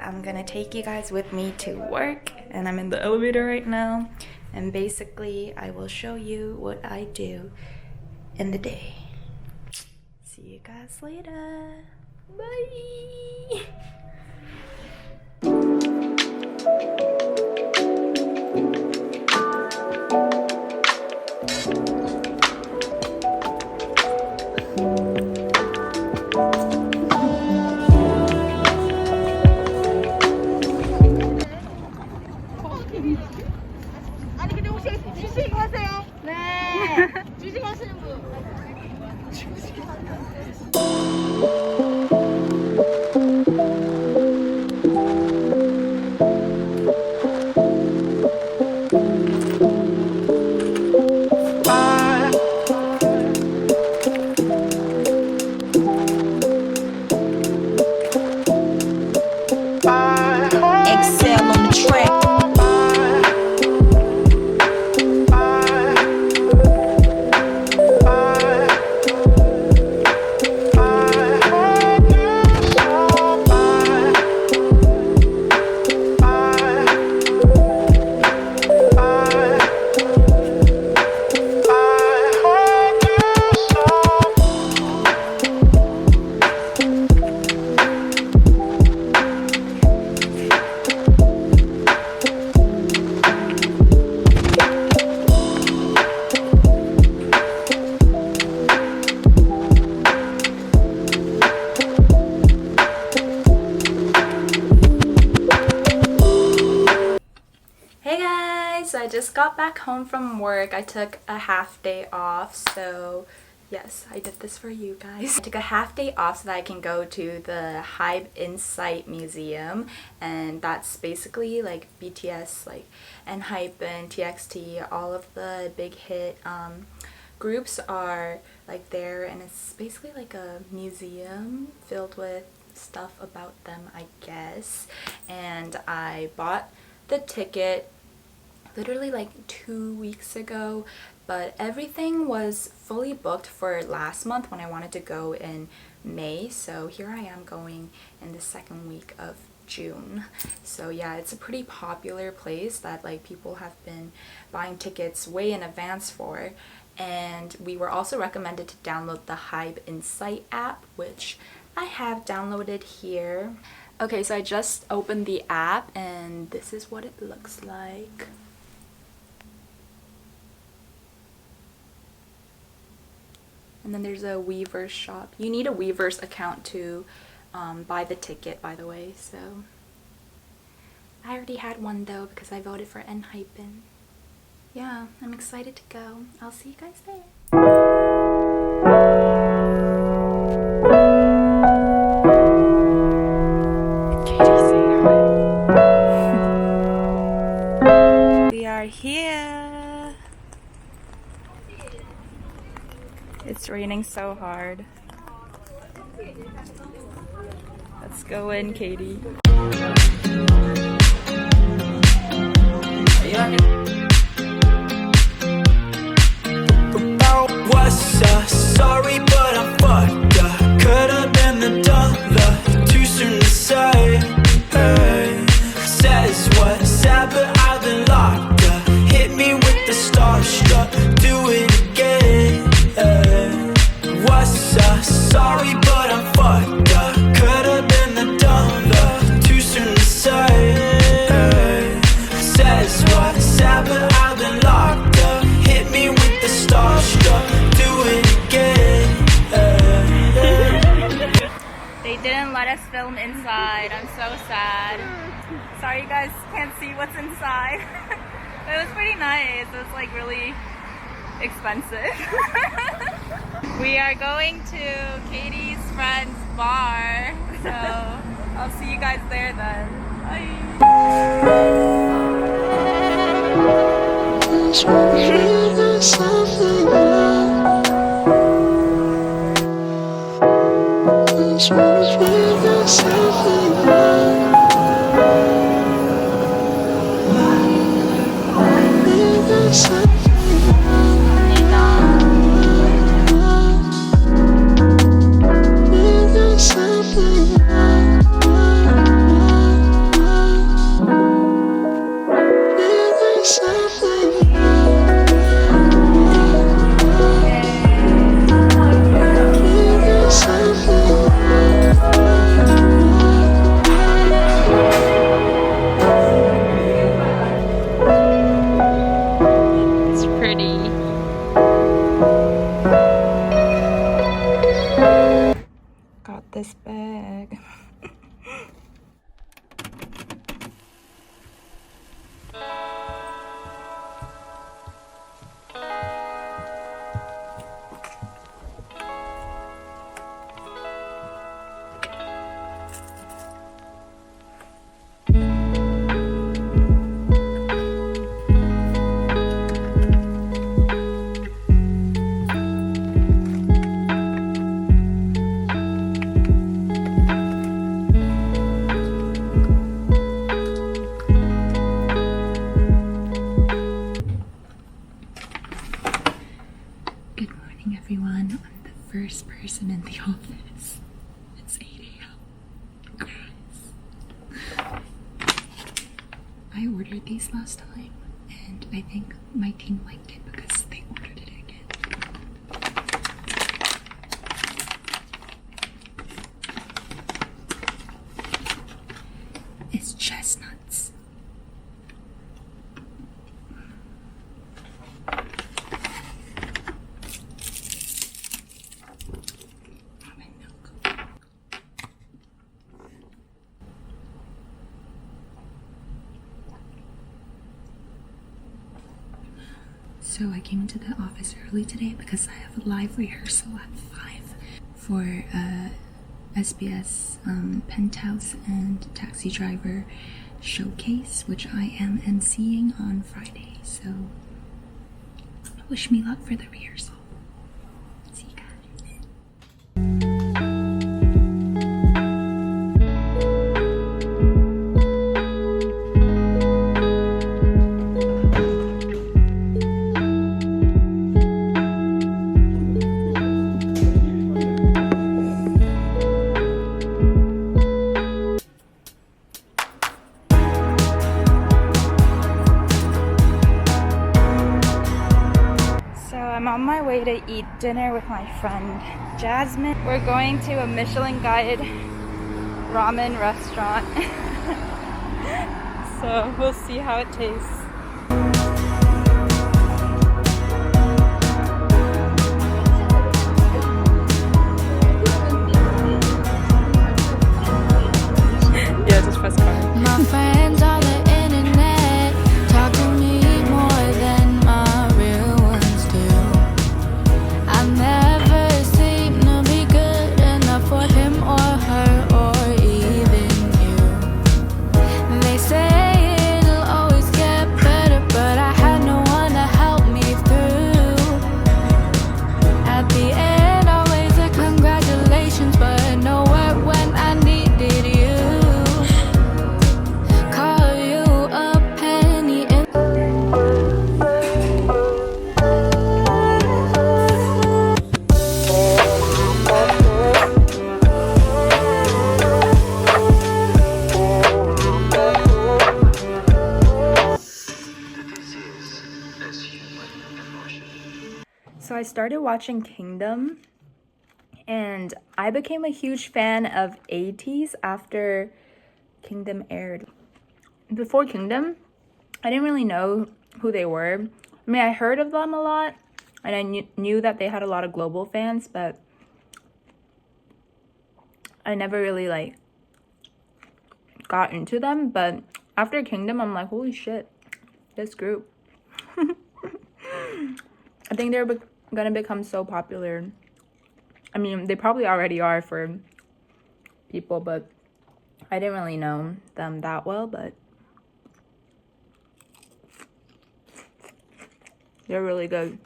I'm gonna take you guys with me to work, and I'm in the elevator right now, and basically I will show you what I do in the day. See you guys later. Bye. 아니 근데 혹시 주식하세요? 네. 주식하시는 분. So I just got back home from work. I took a half day off, so yes, I did this for you guys. I took a half day off so that I can go to the HYBE Insight museum, and that's basically like BTS, like NCT and TXT, all of the big hit groups are like there, and it's basically like a museum filled with stuff about them, I guess. And I bought the ticket literally like 2 weeks ago, but everything was fully booked for last month when I wanted to go in May, so here I am going in the second week of June. So yeah, it's a pretty popular place that like people have been buying tickets way in advance for, and we were also recommended to download the HYBE Insight app, which I have downloaded here. Okay, so I just opened the app and this is what it looks like. And then there's a Weverse shop. You need a Weverse account to buy the ticket, by the way, so. I already had one though because I voted for NCT. Yeah, I'm excited to go. I'll see you guys there. We are here. It's raining so hard. Let's go in, Katie. Sorry, but I'm fucked up. Could've been the dollar, too soon to say. Hey, says what's sad, but I've been locked up. Hit me with the starstruck, do it again. What's up? Sorry, but I'm fucked up. Could've been the dollar, too soon to say. Hey, says what's sad, but I've been locked up. Hit me with the starstruck, do it again. They didn't let us film inside. I'm so sad. Sorry you guys can't see what's inside. It was pretty nice. It was like really expensive. We are going to Katie's friend's bar, so I'll see you guys there then. Bye. this bag. Everyone, I'm the first person in the office. It's 8 a.m. Guys, I ordered these last time, and I think my team liked it because they ordered it again. It's chestnuts. So I came into the office early today because I have a live rehearsal at 5 for SBS Penthouse and Taxi Driver showcase, which I am emceeing on Friday. So wish me luck for the rehearsal. See you guys. I'm on my way to eat dinner with my friend Jasmine. We're going to a Michelin guided ramen restaurant. So we'll see how it tastes. Yeah, just press card. My friends on the internet talk to me more than my real ones do. I never seem to be good enough for him or her or even you. They say it'll always get better, but I had no one to help me through. At the end, always a congratulations, but nowhere when I needed you. Call you a penny and so I started watching Kingdom, and I became a huge fan of 80s after Kingdom aired. Before Kingdom, I didn't really know who they were. I mean, I heard of them a lot, and I knew that they had a lot of global fans, but I never really got into them. But after Kingdom, I'm like, holy shit, this group. I think they're gonna become so popular. I mean, they probably already are for people, but I didn't really know them that well, but they're really good.